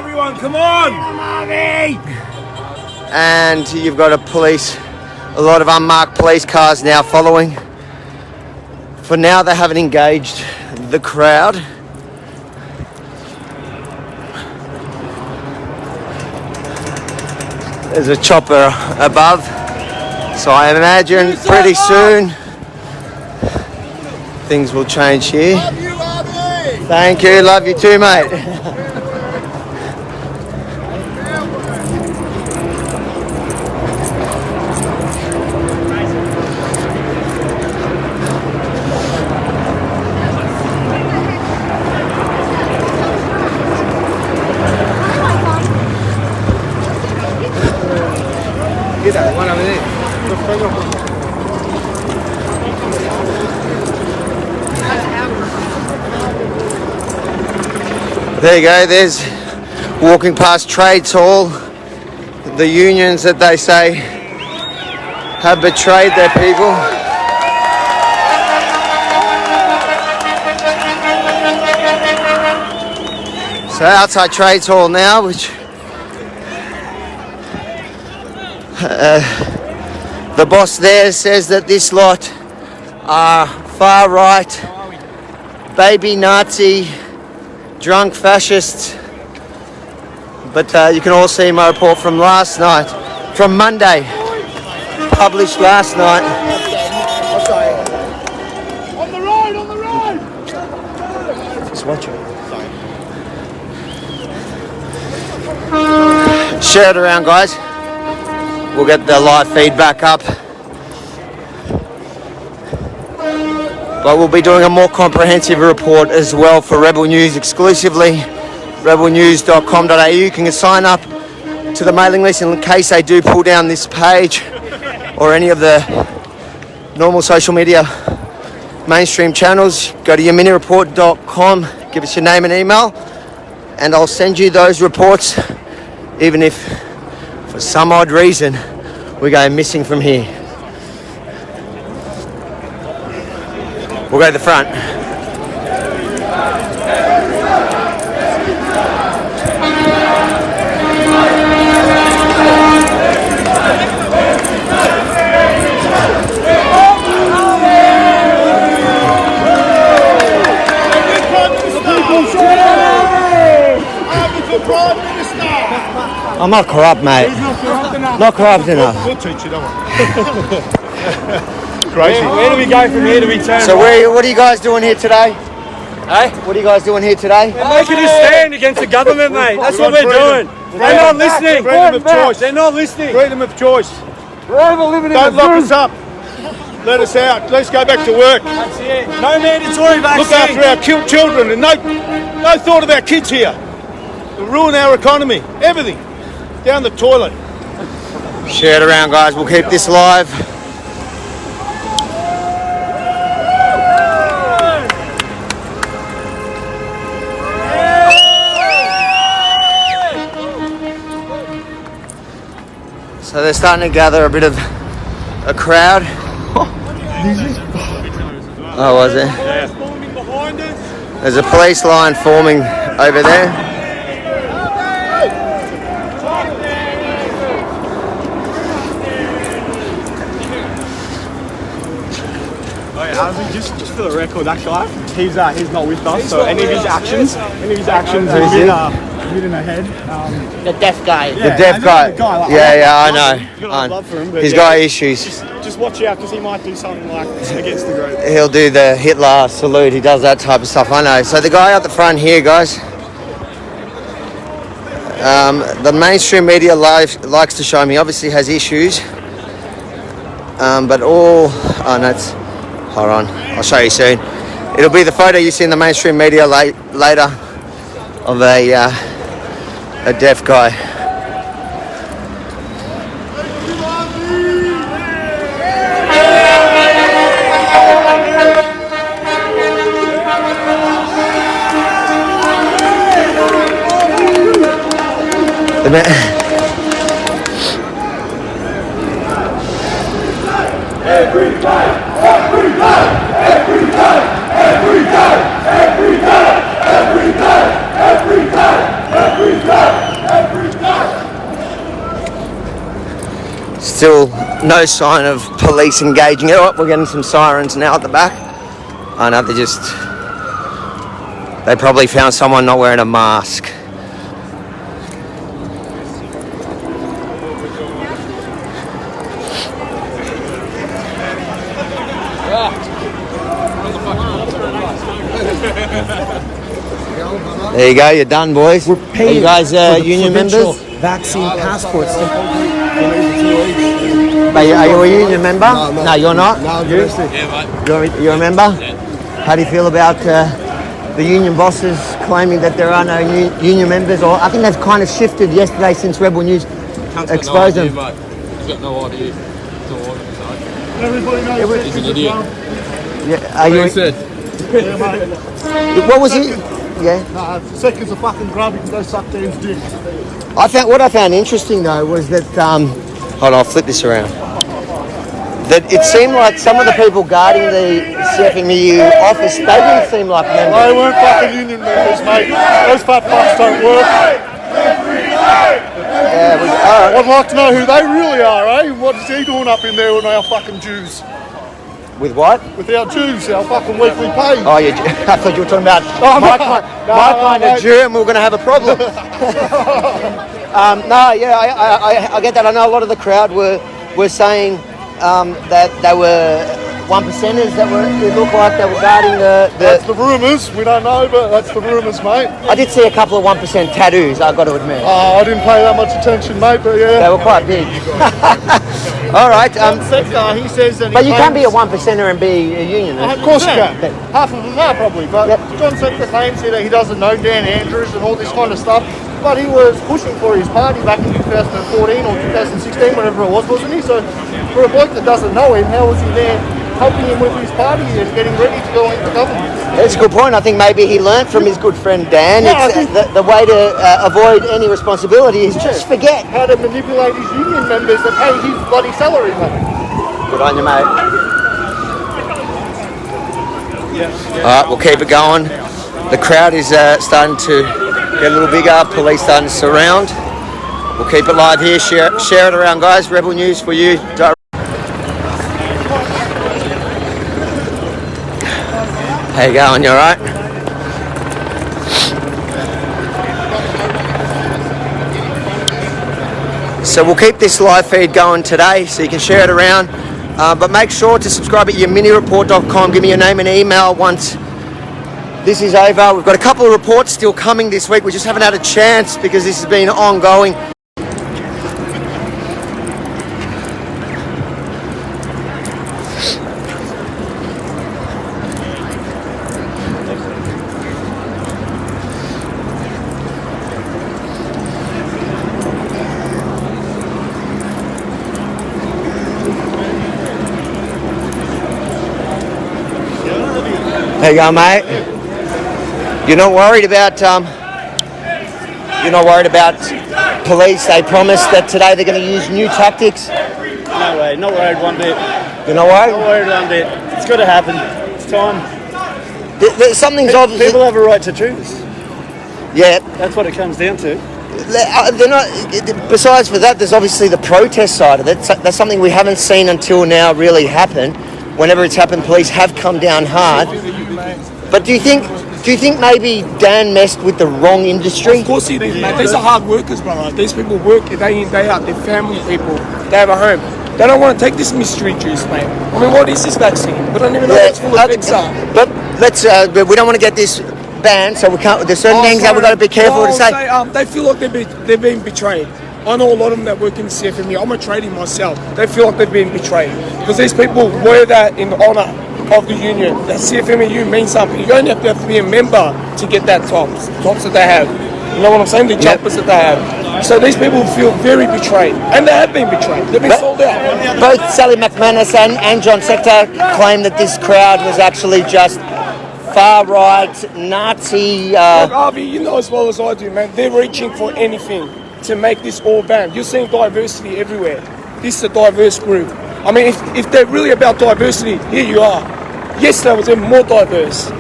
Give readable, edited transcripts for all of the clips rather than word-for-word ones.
everyone, come on! And you've got a lot of unmarked police cars now following. For now, they haven't engaged the crowd. There's a chopper above, so I imagine pretty soon things will change here. Love you, Arby! Thank you, love you too, mate. There you go, there's walking past Trades Hall, the unions that they say have betrayed their people. So outside Trades Hall now, which the boss there says that this lot are far right, baby Nazi, drunk fascists, but you can all see my report from last night, from Monday, published last night. On the road, on the road! Just watch it. Share it around, guys. We'll get the live feedback up. But we'll be doing a more comprehensive report as well for Rebel News exclusively. rebelnews.com.au. You can sign up to the mailing list in case they do pull down this page or any of the normal social media mainstream channels. Go to yominireport.com, give us your name and email, and I'll send you those reports, even if for some odd reason we go missing from here. We'll go to the front. I'm not corrupt, mate. He's not corrupt enough. Not corrupt enough. We'll teach you, don't worry. Crazy. Where do we go from here to return? So what are you guys doing here today? Hey? What are you guys doing here today? We're making a stand against the government, mate. That's what we're doing. They're not listening. Freedom of choice. They're not listening. Freedom of choice. We're over living in Don't the lock room. us up. Let us out. Let's go back to work. That's it. No mandatory vaccine. Look after our killed children, and no thought of our kids here. It'll ruin our economy. Everything. Down the toilet. Share it around, guys. We'll keep this live. So they're starting to gather a bit of a crowd. Oh, was it? Yeah. There's a police line forming over there. Just for the record, that guy, he's not with us. So any of his actions, Who's have he? hit in the head. The deaf guy. Yeah, The deaf guy. the guy, like, Yeah, I I've know. got love for him, but He's yeah, got issues. Just watch out because he might do something like against the group. He'll do the Hitler salute. He does that type of stuff. I know. So the guy at the front here, guys. The mainstream media likes to show me. Obviously has issues. But all. Oh no, it's. Hold on. I'll show you soon. It'll be the photo you see in the mainstream media later of a deaf guy. Every day, every day, every day, every day, every day, every day, every day, every day. Still no sign of police engaging. Oh, we're getting some sirens now at the back. I know they probably found someone not wearing a mask. There you go, you're done, boys. Are you guys union members? Vaccine passports. Are you a union member? No, you're not? No, you? You're a member? How do you feel about the union bosses claiming that there are no union members? Or I think they've kind of shifted yesterday since Rebel News exposed them. He's got no idea. Everybody knows He's an idiot. Yeah, are you? What was it? Yeah. Seconds of fucking grub, you can go suck Dan's dick. What I found interesting though was that hold on, I'll flip this around. That it seemed like some of the people guarding the CFMEU office, they didn't seem like members. They weren't fucking union members, mate. Those fat fucks don't work. Yeah, I'd like to know who they really are, eh? What is he doing up in there with our fucking Jews? with what? With our Jews, our fucking weekly pay. Oh, I thought you were talking about my kind of Jew, and we were going to have a problem. I get that. I know a lot of the crowd were saying that they were one percenters that it looked like they were guarding the. That's the rumours. We don't know, but that's the rumours, mate. I did see a couple of 1% tattoos. I've got to admit. Oh, I didn't pay that much attention, mate. But yeah, they were quite big. All right. He says that. But you can be a 1%er and be a unionist. Of course you can. Half of them are probably. But John Sector claims here that he doesn't know Dan Andrews and all this kind of stuff. But he was pushing for his party back in 2014 or 2016, whatever it was, wasn't he? So for a bloke that doesn't know him, how was he there helping him with his party and getting ready to go into government? That's a good point. I think maybe he learnt from his good friend Dan. Yeah, the way to avoid any responsibility is just forget. How to manipulate his union members that pay his bloody salary, mate. Good on you, mate. All right, we'll keep it going. The crowd is starting to get a little bigger. Police starting to surround. We'll keep it live here. Share it around, guys. Rebel News for you. How you going? You all right? So we'll keep this live feed going today, so you can share it around. But make sure to subscribe at yourminireport.com. Give me your name and email once this is over. We've got a couple of reports still coming this week. We just haven't had a chance because this has been ongoing. There you go, mate. You're not worried about police. They promised that today they're going to use new tactics. No way, not worried one bit. You're not worried? Not worried one bit. It's got to happen. It's time. Something's obviously. People have a right to choose. Yeah. That's what it comes down to. They're not. Besides for that, there's obviously the protest side of it. That's something we haven't seen until now really happen. Whenever it's happened, police have come down hard. But do you think maybe Dan messed with the wrong industry? Of course he did, mate. These are hard workers, brother. These people work day in, day out. They're family people. They have a home. They don't want to take this mystery juice, mate. I mean, what is this vaccine? We don't even know what it's full of things are. But let's. We don't want to get this banned, so we can't. There's certain things that we've got to be careful to say. They feel like they're being betrayed. I know a lot of them that work in the CFME. I'm a tradie myself. They feel like they're being betrayed because these people wear that in honour of the union. That CFMEU means something. You don't have to be a member to get that tops that they have. You know what I'm saying? The jumpers that they have. So these people feel very betrayed, and they have been betrayed. They've been sold out. Both Sally McManus and John Sector claim that this crowd was actually just far right Nazi. Look, Avi, you know as well as I do, man. They're reaching for anything to make this all banned. You're seeing diversity everywhere. This is a diverse group. I mean, if they're really about diversity, here you are. Yesterday was even more diverse.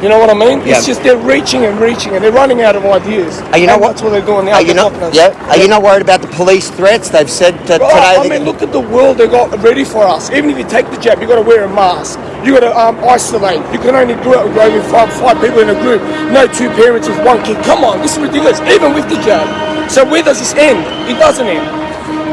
You know what I mean? Yeah. It's just they're reaching and reaching, and they're running out of ideas. You know And what? That's what they're doing now. Are you they're not? blocking us. Yeah. Are you not worried about the police threats? They've said that Bro, today. I mean, look at the world they got ready for us. Even if you take the jab, you got to wear a mask. You got to isolate. You can only go with five people in a group. No two parents with one kid. Come on, this is ridiculous. Even with the jab. So where does this end? It doesn't end.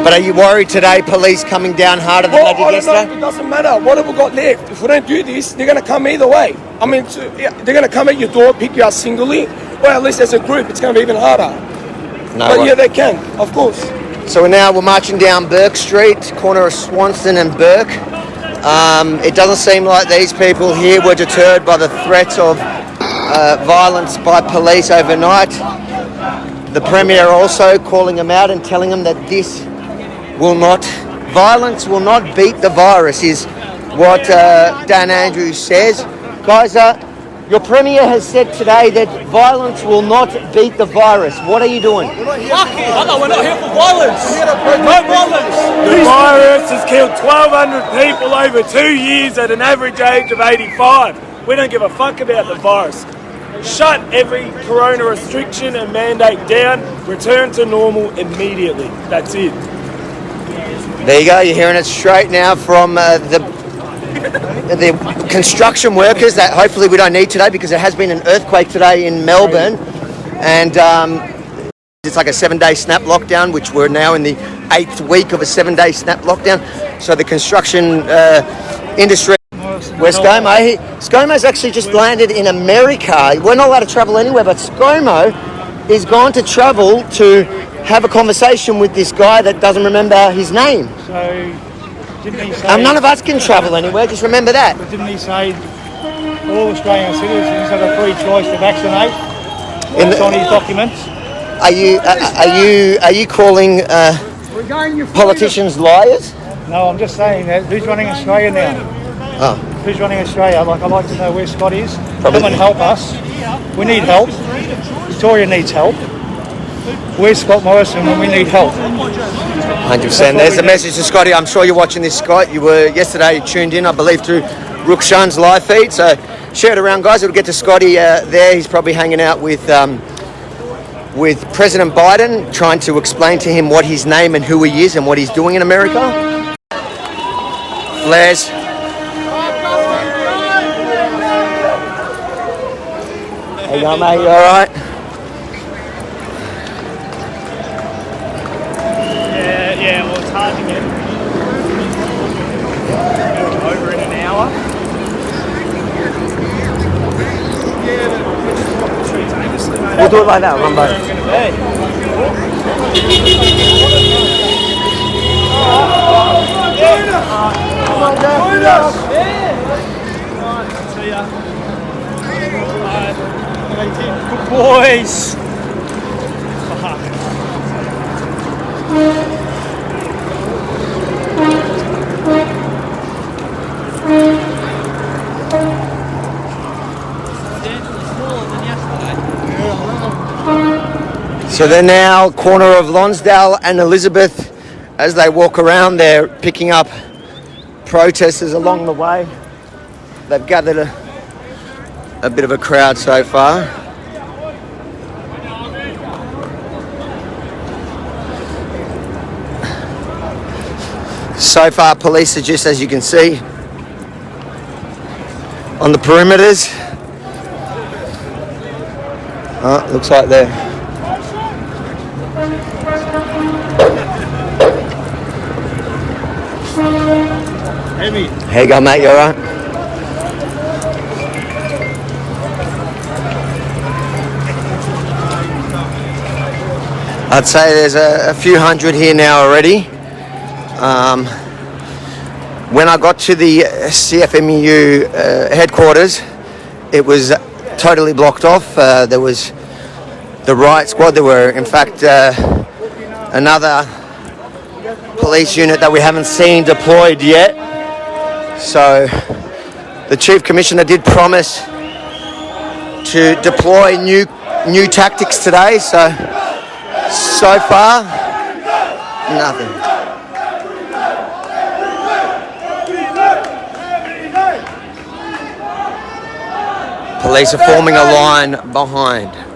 But are you worried today? Police coming down harder than Well, they I did don't know. yesterday? It doesn't matter. What have we got left? If we don't do this, they're going to come either way. I mean, they're going to come at your door, pick you up singly. Well, at least as a group, it's going to be even harder. No. But yeah, they can, of course. So we're marching down Burke Street, corner of Swanston and Burke. It doesn't seem like these people here were deterred by the threats of violence by police overnight. The Premier also calling them out and telling them that violence will not beat the virus, is what Dan Andrews says. Guys, your Premier has said today that violence will not beat the virus. What are you doing? Fuck it. We're not here for violence. No violence. The virus has killed 1,200 people over 2 years at an average age of 85. We don't give a fuck about the virus. Shut every corona restriction and mandate down. Return to normal immediately. That's it. There you go. You're hearing it straight now from the construction workers that hopefully we don't need today, because there has been an earthquake today in Melbourne, and it's like a 7-day snap lockdown, which we're now in the 8th week of a 7-day snap lockdown. So the construction industry. Where's ScoMo? ScoMo's actually just landed in America. We're not allowed to travel anywhere, but ScoMo is going to travel to have a conversation with this guy that doesn't remember his name. So, didn't he say... None of us can travel anywhere, just remember that. But didn't he say all Australian citizens have a free choice to vaccinate? It's on his documents. Are you calling politicians liars? No, I'm just saying that. Who's running Australia now? Oh. Who's running Australia? Like, I'd like to know where Scott is. Probably. Come and help us. We need help. Victoria needs help. Where's Scott Morrison when we need help? 100%. There's a message to Scotty. I'm sure you're watching this, Scott. You were yesterday tuned in, I believe, through Rukshan's live feed. So share it around, guys. It'll get to Scotty there. He's probably hanging out with President Biden, trying to explain to him what his name and who he is and what he's doing in America. Flares. How you going, mate? You all right? Yeah, well, it's hard to get over in an hour. We'll do it like that, one boat. Good boys. So they're now corner of Lonsdale and Elizabeth. As they walk around, they're picking up protesters along the way. They've gathered a bit of a crowd so far. So far, police are just, as you can see, on the perimeters. Looks like they're... Heavy. How you going, mate? You all right? I'd say there's a few hundred here now already. When I got to the CFMEU headquarters, it was totally blocked off. There was the riot squad. There were, in fact, another police unit that we haven't seen deployed yet. So the Chief Commissioner did promise to deploy new tactics today. So far, nothing. Police are forming a line behind.